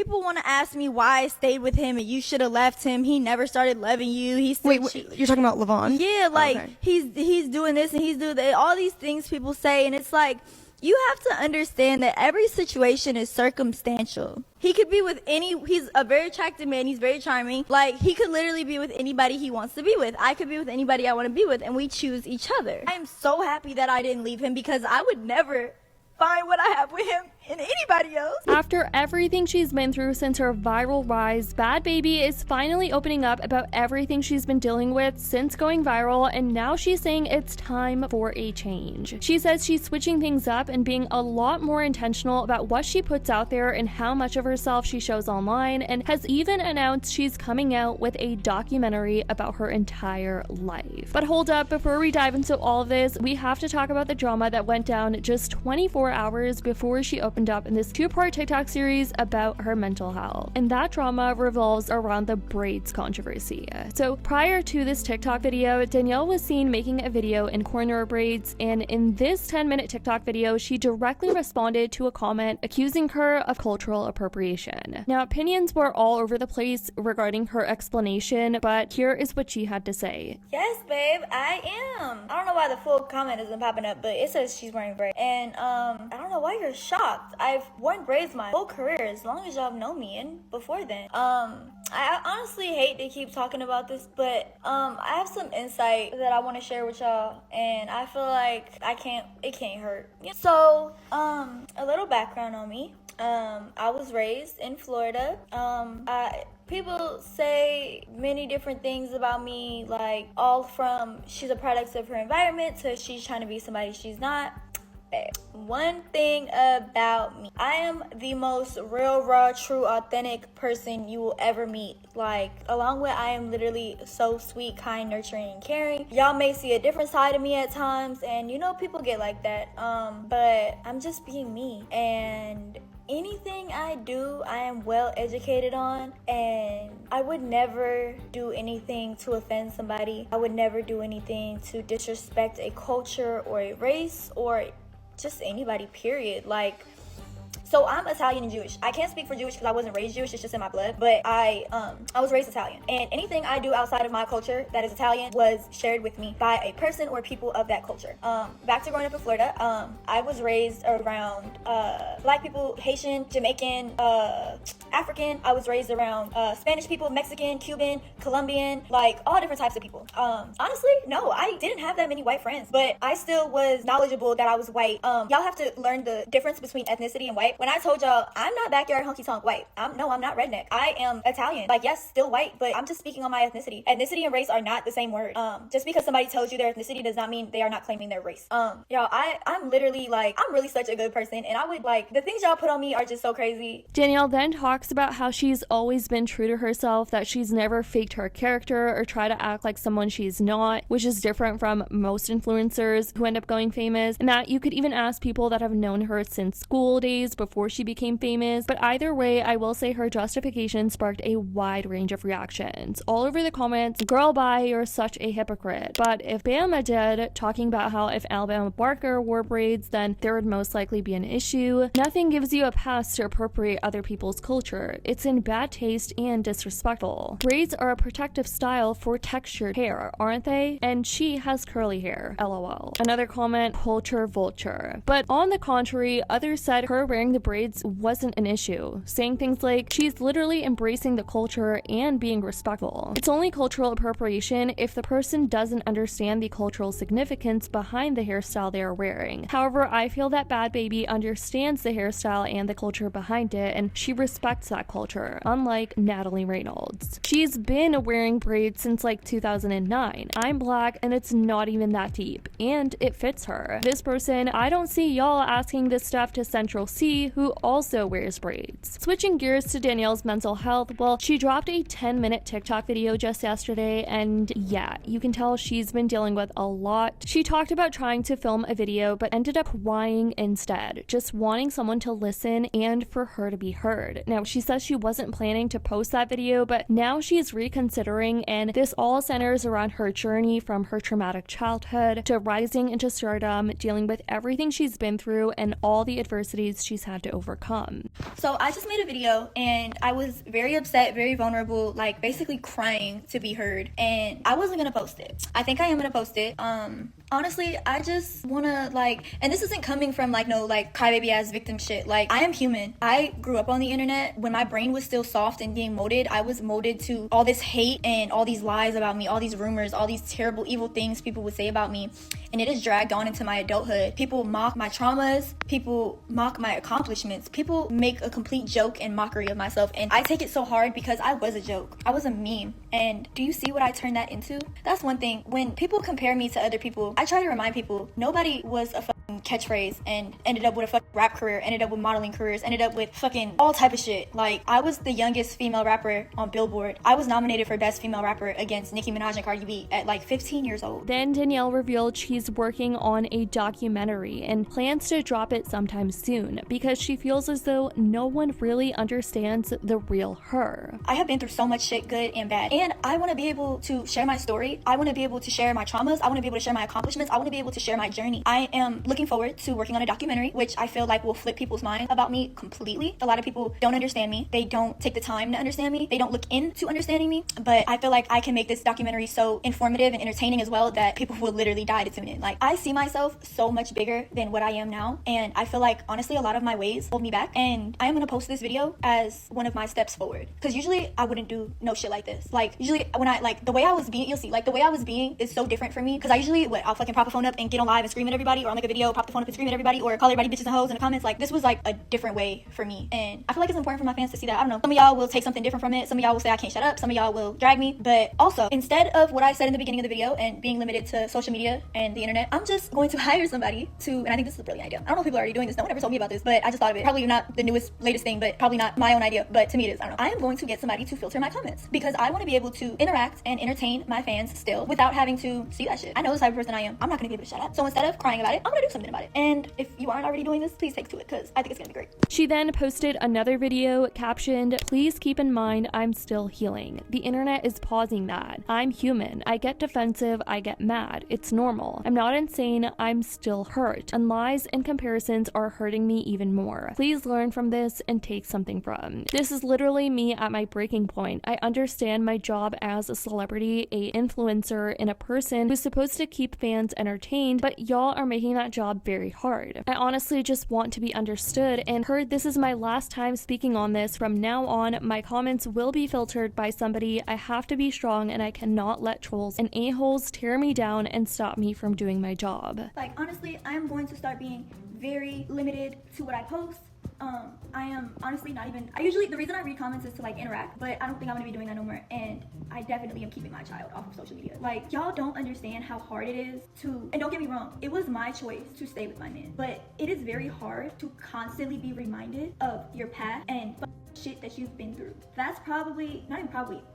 People want to ask me why I stayed with him and you should have left him. He never started loving you. Wait, you're talking about Levon? Yeah, like, okay. he's doing this and he's doing that. All these things people say, and it's like, you have to understand that every situation is circumstantial. He could be with he's a very attractive man. He's very charming. Like, he could literally be with anybody he wants to be with. I could be with anybody I want to be with, and we choose each other. I am so happy that I didn't leave him, because I would never find what I have with him in anybody else. After everything she's been through since her viral rise, Bhad Bhabie is finally opening up about everything she's been dealing with since going viral, and now she's saying it's time for a change. She says she's switching things up and being a lot more intentional about what she puts out there and how much of herself she shows online, and has even announced she's coming out with a documentary about her entire life. But hold up, before we dive into all of this, we have to talk about the drama that went down just 24 hours before she opened up in this two-part TikTok series about her mental health. And that drama revolves around the Braids controversy. So prior to this TikTok video, Danielle was seen making a video in corner braids, and in this 10-minute TikTok video, she directly responded to a comment accusing her of cultural appropriation. Now, opinions were all over the place regarding her explanation, but here is what she had to say. Yes, babe, I am. I don't know why the full comment isn't popping up, but it says she's wearing braids. And I don't know why you're shocked. I've worn braids my whole career, as long as y'all know me, and before then. I honestly hate to keep talking about this, but I have some insight that I want to share with y'all, and I feel like it can't hurt. So, a little background on me. I was raised in Florida. People say many different things about me, like all from she's a product of her environment to she's trying to be somebody she's not. One thing about me, I am the most real, raw, true, authentic person you will ever meet. Like, along with I am literally so sweet, kind, nurturing, and caring. Y'all may see a different side of me at times, and people get like that. But I'm just being me, and anything I do, I am well educated on, and I would never do anything to offend somebody. I would never do anything to disrespect a culture or a race or just anybody, period. Like, so I'm Italian and Jewish. I can't speak for Jewish because I wasn't raised Jewish, it's just in my blood, but I was raised Italian, and anything I do outside of my culture that is Italian was shared with me by a person or people of that culture. Back to growing up in Florida, I was raised around black people, Haitian, Jamaican, African. I was raised around Spanish people, Mexican, Cuban, Colombian, like all different types of people. Honestly, no, I didn't have that many white friends, but I still was knowledgeable that I was white. Y'all have to learn the difference between ethnicity and white. When I told y'all I'm not backyard honky tonk white, I'm not redneck. I am Italian. Like, yes, still white, but I'm just speaking on my ethnicity. Ethnicity and race are not the same word. Just because somebody tells you their ethnicity does not mean they are not claiming their race. Y'all, I'm literally like, I'm really such a good person, and I would like, the things y'all put on me are just so crazy. Danielle then talks about how she's always been true to herself, that she's never faked her character or try to act like someone she's not, which is different from most influencers who end up going famous, and that you could even ask people that have known her since school days before she became famous. But either way, I will say her justification sparked a wide range of reactions. All over the comments, girl bye, you're such a hypocrite. But if Bama did, talking about how if Alabama Barker wore braids, then there would most likely be an issue. Nothing gives you a pass to appropriate other people's culture. It's in bad taste and disrespectful. Braids are a protective style for textured hair, aren't they? And she has curly hair, lol. Another comment, culture vulture. But on the contrary, others said her wearing the braids wasn't an issue, saying things like she's literally embracing the culture and being respectful. It's only cultural appropriation if the person doesn't understand the cultural significance behind the hairstyle they are wearing. However, I feel that Bhad Bhabie understands the hairstyle and the culture behind it, and she respects that culture, unlike Natalie Reynolds. She's been wearing braids since like 2009. I'm black and it's not even that deep, and it fits her. This person, I don't see y'all asking this stuff to Central C, who also wears braids. Switching gears to Danielle's mental health, well, she dropped a 10-minute TikTok video just yesterday, and yeah, you can tell she's been dealing with a lot. She talked about trying to film a video, but ended up crying instead, just wanting someone to listen and for her to be heard. Now, she says she wasn't planning to post that video, but now she's reconsidering, and this all centers around her journey from her traumatic childhood to rising into stardom, dealing with everything she's been through and all the adversities she's had had to overcome. So I just made a video and I was very upset, very vulnerable, like basically crying to be heard, and I wasn't gonna post it. I think I am gonna post it. Honestly, I just wanna and this isn't coming from no crybaby ass victim shit. Like, I am human. I grew up on the internet when my brain was still soft and being molded. I was molded to all this hate and all these lies about me, all these rumors, all these terrible, evil things people would say about me. And it has dragged on into my adulthood. People mock my traumas. People mock my accomplishments. People make a complete joke and mockery of myself. And I take it so hard because I was a joke. I was a meme. And do you see what I turned that into? That's one thing. When people compare me to other people, I try to remind people, nobody was a fucking catchphrase and ended up with a fucking rap career, ended up with modeling careers, ended up with fucking all type of shit. Like, I was the youngest female rapper on Billboard. I was nominated for Best Female Rapper against Nicki Minaj and Cardi B at 15 years old. Then Danielle revealed she's working on a documentary and plans to drop it sometime soon because she feels as though no one really understands the real her. I have been through so much shit, good and bad, and I want to be able to share my story. I want to be able to share my traumas. I want to be able to share my accomplishments. I want to be able to share my journey. I am looking forward to working on a documentary, which I feel like will flip people's minds about me completely. A lot of people don't understand me. They don't take the time to understand me. They don't look into understanding me, but I feel like I can make this documentary so informative and entertaining as well that people will literally die to tune in. Like, I see myself so much bigger than what I am now, and I feel like honestly a lot of my ways hold me back, and I am going to post this video as one of my steps forward, because usually I wouldn't do no shit like this. Like, usually when I the way I was being, you'll see, the way I was being is so different for me, because I usually I'll fucking prop a phone up and get on live and scream at everybody, or I'll make a video, prop the phone up and scream at everybody, or call everybody bitches and hoes in the comments. Like, this was a different way for me, and I feel like it's important for my fans to see that. I don't know, some of y'all will take something different from it. Some of y'all will say I can't shut up. Some of y'all will drag me, but also, instead of what I said in the beginning of the video and being limited to social media and the internet, I'm just going to hire somebody to, and I think this is a brilliant idea. I don't know if people are already doing this. No one ever told me about this, but I just thought of it. Probably not the newest, latest thing, but probably not my own idea, but to me it is. I don't know. I am going to get somebody to filter my comments because I want to be able to interact and entertain my fans still without having to see that shit. I know the type of person I am. I'm not going to be able to shut up. So instead of crying about it, I'm going to do something about it. And if you aren't already doing this, please take to it, because I think it's going to be great. She then posted another video captioned, "Please keep in mind I'm still healing. The internet is pausing that. I'm human. I get defensive. I get mad. It's normal. I'm not insane. I'm still hurt. And lies and comparisons are hurting me even more. Please learn from this and take something from. This is literally me at my breaking point. I understand my job as a celebrity, a influencer, and a person who's supposed to keep fans entertained, but y'all are making that job very hard. I honestly just want to be understood and heard. This is my last time speaking on this. From now on, my comments will be filtered by somebody. I have to be strong, and I cannot let trolls and a-holes tear me down and stop me from doing my job." Honestly, I am going to start being very limited to what I post. I am honestly not even, the reason I read comments is to interact, but I don't think I'm gonna be doing that no more, and I definitely am keeping my child off of social media. Y'all don't understand how hard it is to, and don't get me wrong, it was my choice to stay with my man, but it is very hard to constantly be reminded of your past and shit that you've been through. That's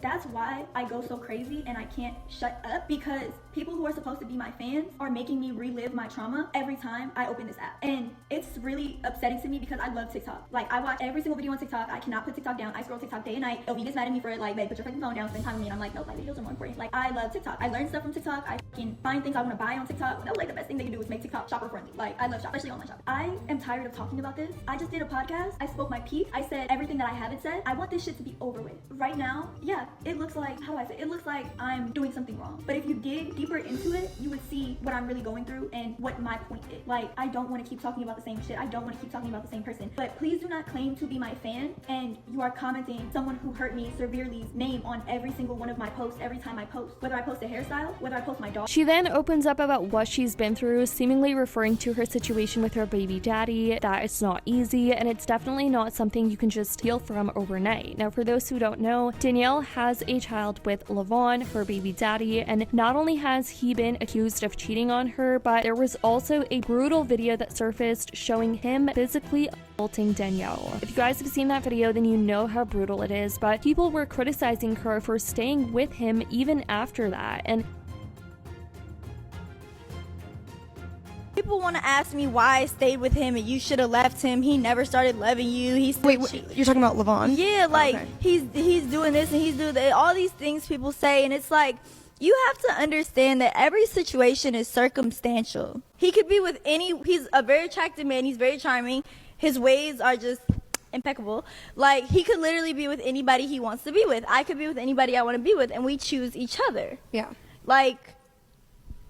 that's why I go so crazy and I can't shut up, because people who are supposed to be my fans are making me relive my trauma every time I open this app, and it's really upsetting to me because I love TikTok. I watch every single video on TikTok. I cannot put TikTok down. I scroll TikTok day and night. Elvie gets mad at me for it, babe, put your fucking phone down, spend time with me, and I'm like, no, my videos are more important. I love TikTok. I learn stuff from TikTok. I can find things I want to buy on TikTok. That was the best thing they can do is make TikTok shopper friendly. I love shop, especially online shop. I am tired of talking about this. I just did a podcast. I spoke my piece. I said everything that I haven't said. I want this shit to be over with. Right now, yeah, it looks like, it looks like I'm doing something wrong. But if you dig deeper into it, you would see what I'm really going through and what my point is. I don't want to keep talking about the same shit. I don't want to keep talking about the same person. But please do not claim to be my fan and you are commenting someone who hurt me severely's name on every single one of my posts every time I post. Whether I post a hairstyle, whether I post my dog. She then opens up about what she's been through, seemingly referring to her situation with her baby daddy, that it's not easy and it's definitely not something you can just heal from overnight. Now, for those who don't know, Danielle has a child with Levon, her baby daddy, and not only has he been accused of cheating on her, but there was also a brutal video that surfaced showing him physically assaulting Danielle. If you guys have seen that video, then you know how brutal it is, but people were criticizing her for staying with him even after that, and people want to ask me why I stayed with him and you should have left him. He never started loving you. Wait, you're talking about Levon? Yeah, Okay. he's doing this and he's doing that. All these things people say, and it's you have to understand that every situation is circumstantial. He could be with he's a very attractive man. He's very charming. His ways are just impeccable. Like, he could literally be with anybody he wants to be with. I could be with anybody I want to be with, and we choose each other. Yeah. Like,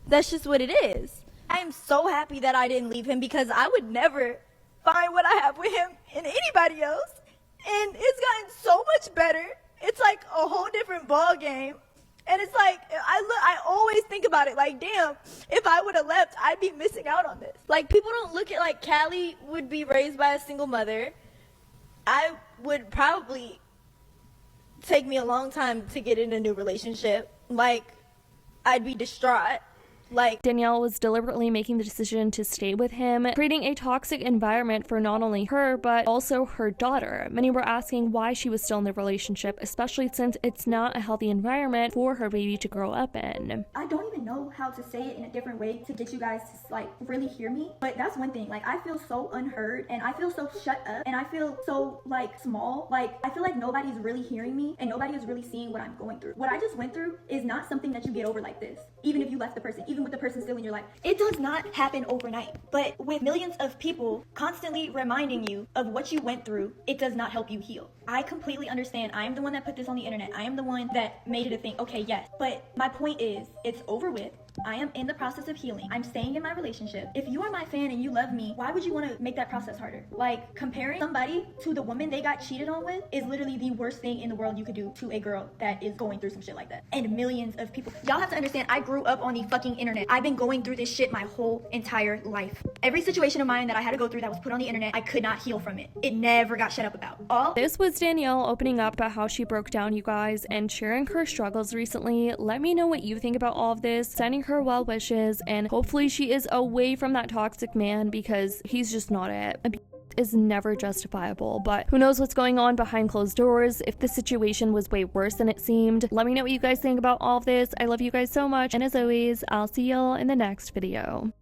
that's just what it is. I am so happy that I didn't leave him, because I would never find what I have with him in anybody else. And it's gotten so much better. It's like a whole different ball game. And it's like, I always think about it, like, damn, if I would have left, I'd be missing out on this. Like, people don't look at, like, Callie would be raised by a single mother. I would probably take me a long time to get in a new relationship. Like, I'd be distraught. Like, Danielle was deliberately making the decision to stay with him, creating a toxic environment for not only her, but also her daughter. Many were asking why she was still in the relationship, especially since it's not a healthy environment for her baby to grow up in. I don't even know how to say it in a different way to get you guys to, like, really hear me. But that's one thing. Like, I feel so unheard, and I feel so shut up, and I feel so, like, small. Like, I feel like nobody's really hearing me, and nobody is really seeing what I'm going through. What I just went through is not something that you get over like this. Even if you left the person, even with the person still in your life. It does not happen overnight. But with millions of people constantly reminding you of what you went through, it does not help you heal. I completely understand. I am the one that put this on the internet. I am the one that made it a thing. Okay, yes. But my point is, it's over with. I am in the process of healing. I'm staying in my relationship. If you are my fan and you love me, why would you want to make that process harder? Like, comparing somebody to the woman they got cheated on with is literally the worst thing in the world you could do to a girl that is going through some shit like that. And millions of people. Y'all have to understand, I grew up on the fucking internet. I've been going through this shit my whole entire life. Every situation of mine that I had to go through that was put on the internet, I could not heal from it. It never got shut up about. This was Danielle opening up about how she broke down, you guys, and sharing her struggles recently. Let me know what you think about all of this. Sending her well wishes, and hopefully she is away from that toxic man, because he's just not it. Abuse is never justifiable, but who knows what's going on behind closed doors. If the situation was way worse than it seemed. Let me know what you guys think about all of this. I love you guys so much, and as always, I'll see y'all in the next video.